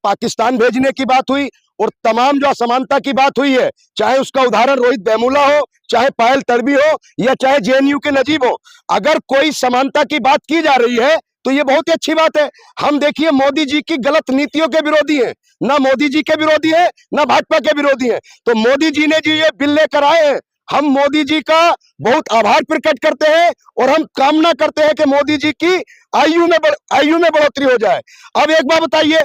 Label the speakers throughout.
Speaker 1: पाकिस्तान भेजने की बात हुई और तमाम जो असमानता की बात हुई है, चाहे उसका उदाहरण रोहित वेमुला हो, चाहे पायल तडवी हो, या चाहे जेएनयू के नजीब हो, अगर कोई समानता की बात की जा रही है तो ये बहुत ही अच्छी बात है। हम देखिए मोदी जी की गलत नीतियों के विरोधी हैं, ना मोदी जी के विरोधी हैं, ना भाजपा के विरोधी हैं। तो मोदी जी ने जी ये बिल लेकर आए हैं, हम मोदी जी का बहुत आभार प्रकट करते हैं और हम कामना करते हैं कि मोदी जी की आयु में बढ़ोतरी हो जाए। अब एक बात बताइए,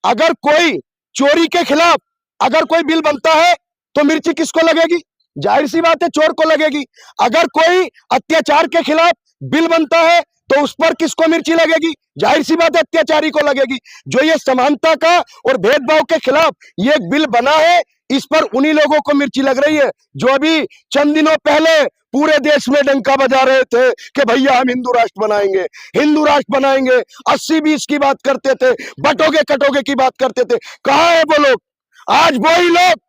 Speaker 1: अगर कोई चोरी के खिलाफ अगर कोई बिल बनता है तो मिर्ची किसको लगेगी? जाहिर सी बात है चोर को लगेगी। अगर कोई अत्याचार के खिलाफ बिल बनता है तो उस पर किसको मिर्ची लगेगी? जाहिर सी बात है अत्याचारी को लगेगी। जो ये समानता का और भेदभाव के खिलाफ ये एक बिल बना है, इस पर उन्हीं लोगों को मिर्ची लग रही है जो अभी चंद दिनों पहले पूरे देश में डंका बजा रहे थे कि भैया हम हिंदू राष्ट्र बनाएंगे, हिंदू राष्ट्र बनाएंगे, 80-20 की बात करते थे, बटोगे कटोगे की बात करते थे। कहां है वो लोग? आज वही लोग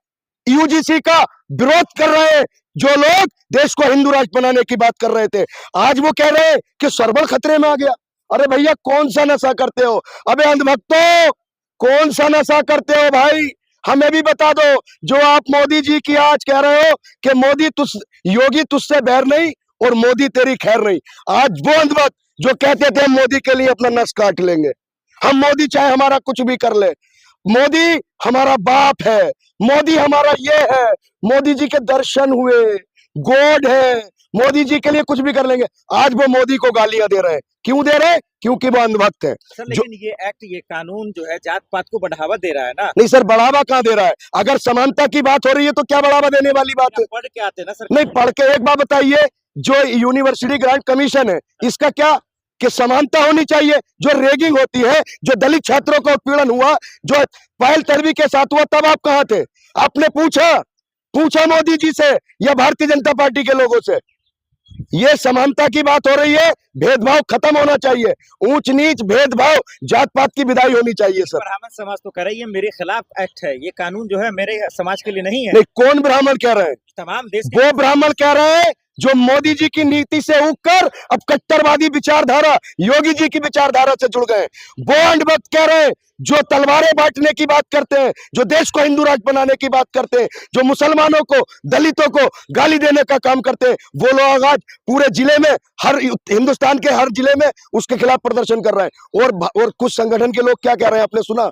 Speaker 1: यूजीसी का विरोध कर रहे हैं जो लोग देश को हिंदू राष्ट्र बनाने की बात कर रहे थे। आज वो कह रहे हैं कि सर्वल खतरे में आ गया। अरे भैया कौन सा नशा करते हो? अबे अंधभक्तों, कौन सा नशा करते हो भाई? हमें भी बता दो। जो आप मोदी जी की आज कह रहे हो कि योगी तुझसे बैर नहीं और मोदी तेरी खैर नहीं, आज वो अंधभक्त जो कहते थे हम मोदी के लिए अपना नस काट लेंगे, हम मोदी चाहे हमारा कुछ भी कर ले, मोदी हमारा बाप है, मोदी हमारा ये है, मोदी जी के दर्शन हुए, गॉड है, मोदी जी के लिए कुछ भी कर लेंगे, आज वो मोदी को गालियां दे रहे हैं। क्यों दे रहे हैं? क्योंकि वो अंधभक्त है।
Speaker 2: सर लेकिन ये एक्ट, ये कानून जो है जात पात को बढ़ावा दे रहा है ना?
Speaker 1: नहीं सर, बढ़ावा कहां दे रहा है? अगर समानता की बात हो रही है तो क्या बढ़ावा देने वाली बात है?
Speaker 2: पढ़ के आते ना सर।
Speaker 1: नहीं पढ़ के, एक बात बताइए, जो यूनिवर्सिटी ग्रांट कमीशन है इसका क्या कि समानता होनी चाहिए। जो रेगिंग होती है, जो दलित छात्रों का उत्पीड़न हुआ, जो पायल तडवी के साथ हुआ, तब आप कहां थे? आपने पूछा मोदी जी से या भारतीय जनता पार्टी के लोगों से? ये समानता की बात हो रही है, भेदभाव खत्म होना चाहिए, ऊंच नीच भेदभाव जात पात की विदाई होनी चाहिए सर।
Speaker 2: ब्राह्मण समाज तो कह रही है मेरे खिलाफ एक्ट है, ये कानून जो है मेरे समाज के लिए नहीं है।
Speaker 1: नहीं, कौन ब्राह्मण कह रहे हैं?
Speaker 2: तमाम देश
Speaker 1: वो ब्राह्मण कह रहे हैं जो मोदी जी की नीति से उगकर अब कट्टरवादी विचारधारा, योगी जी की विचारधारा से जुड़ गए। वो अंधभक्त कह रहे हैं जो तलवारें बांटने की बात करते हैं, जो देश को हिंदू राष्ट्र बनाने की बात करते हैं, जो मुसलमानों को, दलितों को गाली देने का काम करते हैं। वो लोग आज पूरे जिले में, हर हिंदुस्तान के हर जिले में उसके खिलाफ प्रदर्शन कर रहे हैं। और कुछ संगठन के लोग क्या कह रहे हैं, आपने सुना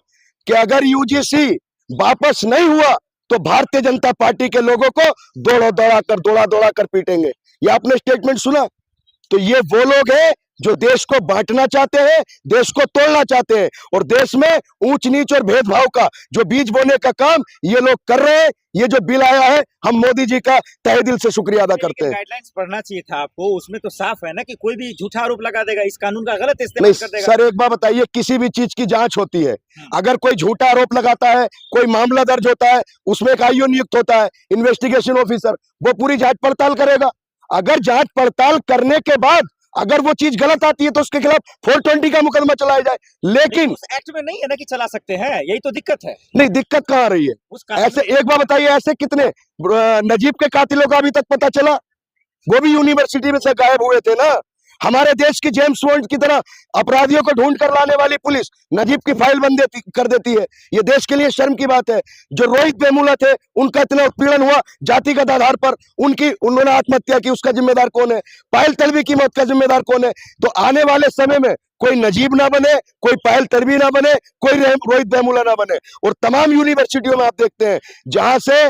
Speaker 1: कि अगर यूजीसी वापस नहीं हुआ तो भारतीय जनता पार्टी के लोगों को दौड़ा दौड़ा कर पीटेंगे। ये आपने स्टेटमेंट सुना? तो ये वो लोग हैं जो देश को बांटना चाहते हैं, देश को तोड़ना चाहते हैं, और देश में ऊंच नीच और भेदभाव का जो बीज बोने का काम ये लोग कर रहे हैं। ये जो बिल आया है, हम मोदी जी का तहे दिल से शुक्रिया अदा करते हैं।
Speaker 2: गाइडलाइंस पढ़ना चाहिए था आपको, उसमें तो साफ है ना कि कोई भी झूठा आरोप लगा देगा, इस कानून का गलत इस्तेमाल कर देगा।
Speaker 1: सर एक बात बताइए, किसी भी चीज की जांच होती है, अगर कोई झूठा आरोप लगाता है, कोई मामला दर्ज होता है, उसमें एक आईओ नियुक्त होता है, इन्वेस्टिगेशन ऑफिसर, वो पूरी जांच पड़ताल करेगा। अगर जांच पड़ताल करने के बाद अगर वो चीज गलत आती है तो उसके खिलाफ 420 का मुकदमा चलाया जाए। लेकिन
Speaker 2: उस एक्ट में नहीं है ना कि चला सकते हैं, यही तो दिक्कत है।
Speaker 1: नहीं, दिक्कत कहां आ रही है? ऐसे एक बार बताइए, ऐसे कितने नजीब के कातिलों का अभी तक पता चला? वो भी यूनिवर्सिटी में से गायब हुए थे ना। हमारे देश की जेम्स बॉन्ड की तरह अपराधियों को ढूंढ कर लाने वाली पुलिस नजीब की फाइल बंद कर देती है। ये देश के लिए शर्म की बात है। जो रोहित वेमुला थे, उनका इतना उत्पीड़न हुआ जातिगत आधार पर, उन्होंने आत्महत्या की, उसका जिम्मेदार कौन है? पायल तडवी की मौत का जिम्मेदार कौन है? तो आने वाले समय में कोई नजीब ना बने, कोई पायल तडवी ना बने, कोई रोहित वेमुला ना बने। और तमाम यूनिवर्सिटियों में आप देखते हैं जहां से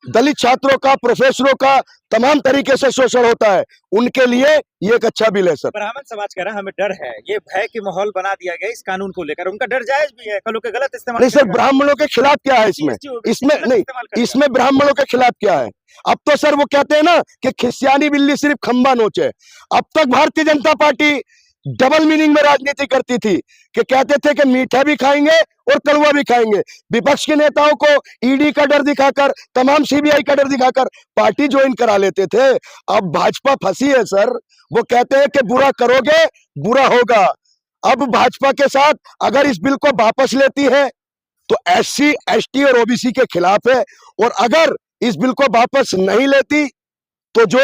Speaker 1: दलित छात्रों का, प्रोफेसरों का तमाम तरीके से शोषण होता है, उनके लिए ये एक अच्छा बिल है सर।
Speaker 2: ब्राह्मण समाज कह रहा है हमें डर है, ये भय की माहौल बना दिया गया इस कानून को लेकर, उनका डर जायज भी है, कल के गलत इस्तेमाल
Speaker 1: नहीं सर, ब्राह्मणों के खिलाफ क्या है इसमें नहीं, इसमें ब्राह्मणों के खिलाफ क्या है? अब तो सर वो कहते हैं ना कि खिसियानी बिल्ली सिर्फ खंबा नोचे। अब तक Bharatiya Janata party double meaning में राजनीति करती थी कि कहते थे कि मीठा भी खाएंगे और कड़वा भी खाएंगे। विपक्ष के नेताओं को ईडी का डर दिखाकर, तमाम सीबीआई का डर दिखाकर पार्टी ज्वाइन करा लेते थे। अब भाजपा फंसी है सर। वो कहते हैं कि बुरा करोगे बुरा होगा। अब भाजपा के साथ अगर इस बिल को वापस लेती है तो SC, ST और OBC के खिलाफ है, और अगर इस बिल को वापस नहीं लेती तो जो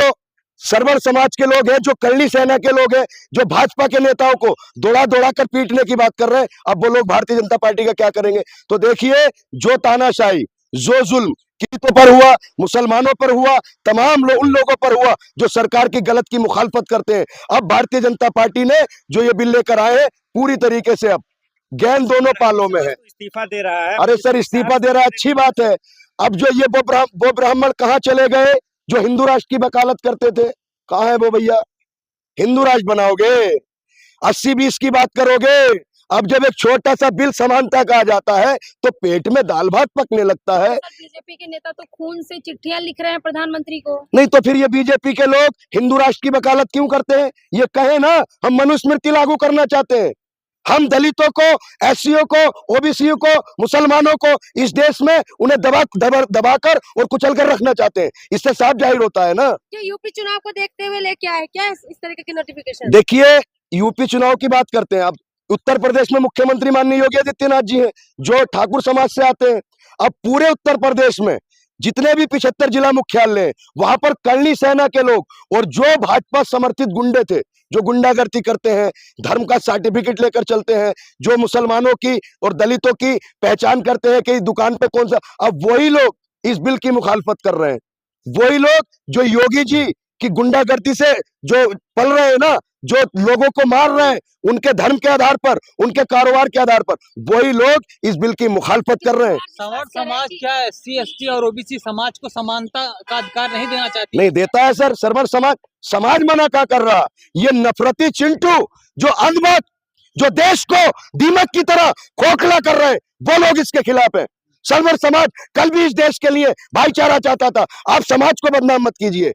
Speaker 1: सरवर समाज के लोग हैं, जो करणी सेना के लोग हैं, जो भाजपा के नेताओं को दौड़ा दौड़ा कर पीटने की बात कर रहे हैं, अब वो लोग भारतीय जनता पार्टी का क्या करेंगे? तो देखिए, जो तानाशाही, जो जुल्म दलितों पर हुआ, मुसलमानों पर हुआ, तमाम उन लोगों पर हुआ जो सरकार की गलत की मुखालफत करते हैं, अब भारतीय जनता पार्टी ने जो ये बिल लेकर आए हैं, पूरी तरीके से अब गेंद दोनों पालों में है।
Speaker 2: इस्तीफा दे रहा है।
Speaker 1: अरे सर, इस्तीफा दे रहा है, अच्छी बात है। अब जो ये वो ब्राह्मण कहाँ चले गए जो हिंदू राष्ट्र की वकालत करते थे? कहाँ है वो भैया? हिंदू राष्ट्र बनाओगे, 80-20 की बात करोगे? अब जब एक छोटा सा बिल समानता का आ जाता है तो पेट में दाल भात पकने लगता है।
Speaker 3: बीजेपी के नेता तो खून से चिट्ठियां लिख रहे हैं प्रधानमंत्री को।
Speaker 1: नहीं तो फिर ये बीजेपी के लोग हिंदू राष्ट्र की वकालत क्यों करते हैं? ये कहे ना, हम मनुस्मृति लागू करना चाहते हैं, हम दलितों को, एससीओ को, ओबीसीओ को, मुसलमानों को इस देश में उन्हें दबाकर और कुचल कर रखना चाहते हैं। इससे साफ जाहिर होता है ना।
Speaker 3: क्या यूपी चुनाव को देखते हुए लेके आए क्या इस तरीके की नोटिफिकेशन?
Speaker 1: देखिए, यूपी चुनाव की बात करते हैं, अब उत्तर प्रदेश में मुख्यमंत्री माननीय योगी आदित्यनाथ जी हैं, जो ठाकुर समाज से आते हैं। अब पूरे उत्तर प्रदेश में जितने भी 75 जिला मुख्यालय हैं, वहां पर करणी सेना के लोग और जो भाजपा समर्थित गुंडे थे, जो गुंडागर्दी करते हैं, धर्म का सर्टिफिकेट लेकर चलते हैं, जो मुसलमानों की और दलितों की पहचान करते हैं कि दुकान पे कौन सा, अब वही लोग इस बिल की मुखालफत कर रहे हैं। वही लोग जो योगी जी की गुंडागर्दी से जो पल रहे हैं ना, जो लोगों को मार रहे हैं उनके धर्म के आधार पर, उनके कारोबार के आधार पर, वही लोग इस बिल की मुखालफत कर रहे हैं।
Speaker 4: संवर समाज क्या एससी एसटी और ओबीसी समाज को समानता का अधिकार नहीं देना चाहती?
Speaker 1: नहीं देता है सर। सर्वर समाज मना क्या कर रहा? ये नफरती चिंटू, जो अंधभक्त, जो देश को दीमक की तरह खोखला कर रहे हैं, वो लोग इसके खिलाफ है। सर्वर समाज कल भी इस देश के लिए भाईचारा चाहता था। आप समाज को बदनाम मत कीजिए।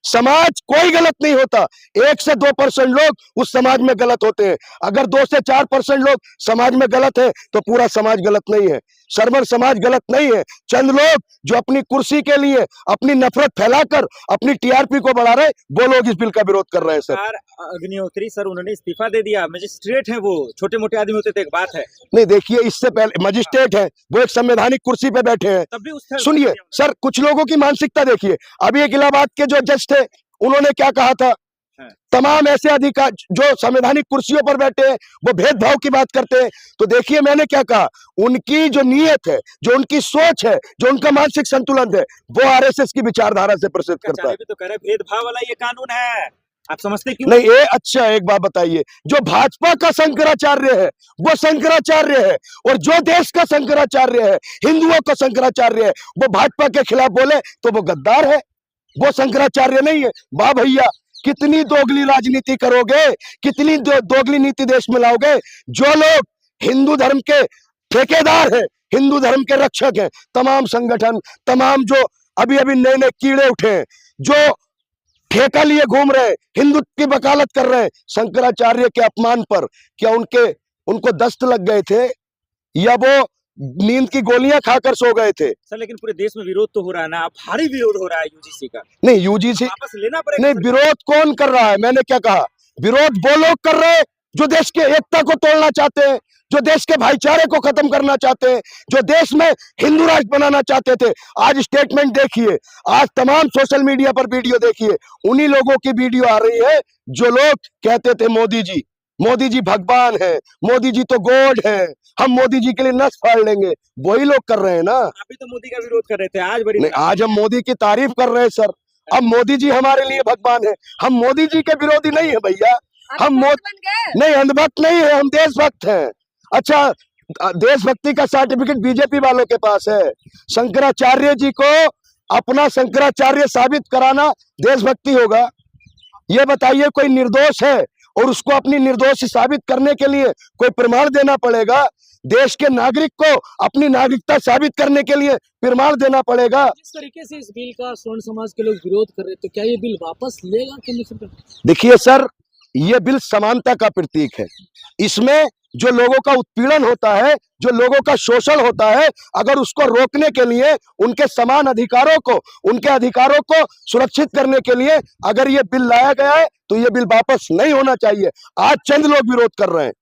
Speaker 1: समाज कोई गलत नहीं होता, 1 से 2% लोग उस समाज में गलत होते हैं। अगर 2 से 4% लोग समाज में गलत है तो पूरा समाज गलत नहीं है। सर्वर समाज गलत नहीं है। चंद लोग जो अपनी कुर्सी के लिए अपनी नफरत फैलाकर अपनी टीआरपी को बढ़ा रहे, वो लोग इस बिल का विरोध कर रहे हैं। सर
Speaker 2: अग्निहोत्री सर, उन्होंने इस्तीफा दे दिया। मजिस्ट्रेट है, वो छोटे मोटे आदमी होते थे, एक बात है।
Speaker 1: नहीं, देखिए, इससे पहले मजिस्ट्रेट है, वो एक संवैधानिक कुर्सी पे बैठे हैं।
Speaker 2: तब भी
Speaker 1: सुनिए सर, कुछ लोगों की मानसिकता देखिए। अभी एक इलाहाबाद के जो जज थे, उन्होंने क्या कहा था? तमाम ऐसे अधिकार जो संवैधानिक कुर्सियों पर बैठे हैं, वो भेदभाव की बात करते हैं। तो देखिए, मैंने क्या कहा, उनकी जो नीयत है, जो उनकी सोच है, जो उनका मानसिक संतुलन है, वो आरएसएस की विचारधारा से प्रसिद्ध करता है।
Speaker 2: तो कह रहे भेदभाव वाला ये कानून है, आप समझते क्यों
Speaker 1: नहीं? ये अच्छा, एक बात बताइए, जो भाजपा का शंकराचार्य है वो शंकराचार्य है, और जो देश का शंकराचार्य है, हिंदुओं का शंकराचार्य है, वो भाजपा के खिलाफ बोले तो वो गद्दार है, वो शंकराचार्य नहीं है। वाह भैया, कितनी दोगली राजनीति करोगे, कितनी दोगली नीति देश में लाओगे? जो लोग हिंदू धर्म के ठेकेदार हैं, हिंदू धर्म के रक्षक हैं, तमाम संगठन, तमाम जो अभी अभी नए नए कीड़े उठे हैं, जो ठेका लिए घूम रहे हैं, हिंदुत्व की वकालत कर रहे हैं, शंकराचार्य के अपमान पर क्या उनको दस्त लग गए थे, या वो नींद की गोलियां खाकर सो गए थे?
Speaker 2: सर, लेकिन पूरे देश में विरोध तो हो रहा है ना, भारी विरोध हो रहा है यूजीसी का।
Speaker 1: नहीं, यूजीसी
Speaker 2: वापस लेना पड़ेगा।
Speaker 1: नहीं, विरोध कौन कर रहा है? मैंने क्या कहा? विरोध वो लोग कर रहे हैं जो देश के एकता को तोड़ना चाहते हैं, जो देश के भाईचारे को खत्म करना चाहते हैं, जो देश में हिंदू राष्ट्र बनाना चाहते थे। आज स्टेटमेंट देखिए, आज तमाम सोशल मीडिया पर वीडियो देखिए, उन्हीं लोगों की वीडियो आ रही है जो लोग कहते थे मोदी जी भगवान है, मोदी जी तो गॉड है, हम मोदी जी के लिए नस फाड़ लेंगे। वही लोग कर रहे हैं ना।
Speaker 2: आप भी तो मोदी का विरोध कर रहे थे आज। बड़ी
Speaker 1: नहीं, आज हम मोदी की तारीफ कर रहे हैं सर। अब मोदी जी हमारे लिए भगवान है, हम मोदी जी के विरोधी नहीं है भैया। हम नहीं, अंधभक्त नहीं है, हम देशभक्त हैं। अच्छा, देशभक्ति का सर्टिफिकेट बीजेपी वालों के पास है। शंकराचार्य जी को अपना शंकराचार्य साबित कराना देशभक्ति होगा? ये बताइए, कोई निर्दोष है और उसको अपनी निर्दोष साबित करने के लिए कोई प्रमाण देना पड़ेगा? देश के नागरिक को अपनी नागरिकता साबित करने के लिए प्रमाण देना पड़ेगा।
Speaker 4: जिस तरीके से इस बिल का स्वर्ण समाज के लोग विरोध कर रहे, तो क्या ये बिल वापस लेगा केंद्र सरकार?
Speaker 1: देखिए सर, ये बिल समानता का प्रतीक है। इसमें जो लोगों का उत्पीड़न होता है, जो लोगों का शोषण होता है, अगर उसको रोकने के लिए, उनके समान अधिकारों को, उनके अधिकारों को सुरक्षित करने के लिए अगर ये बिल लाया गया है तो ये बिल वापस नहीं होना चाहिए। आज चंद लोग विरोध कर रहे हैं,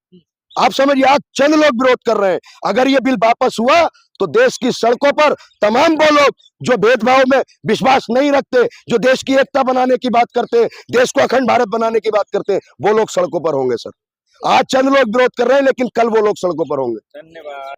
Speaker 1: आप समझिए आज चंद लोग विरोध कर रहे हैं। अगर ये बिल वापस हुआ तो देश की सड़कों पर तमाम वो लोग जो भेदभाव में विश्वास नहीं रखते, जो देश की एकता बनाने की बात करते हैं, देश को अखंड भारत बनाने की बात करते हैं, वो लोग सड़कों पर होंगे सर। आज चंद लोग विरोध कर रहे हैं लेकिन कल वो लोग सड़कों पर होंगे।
Speaker 2: धन्यवाद।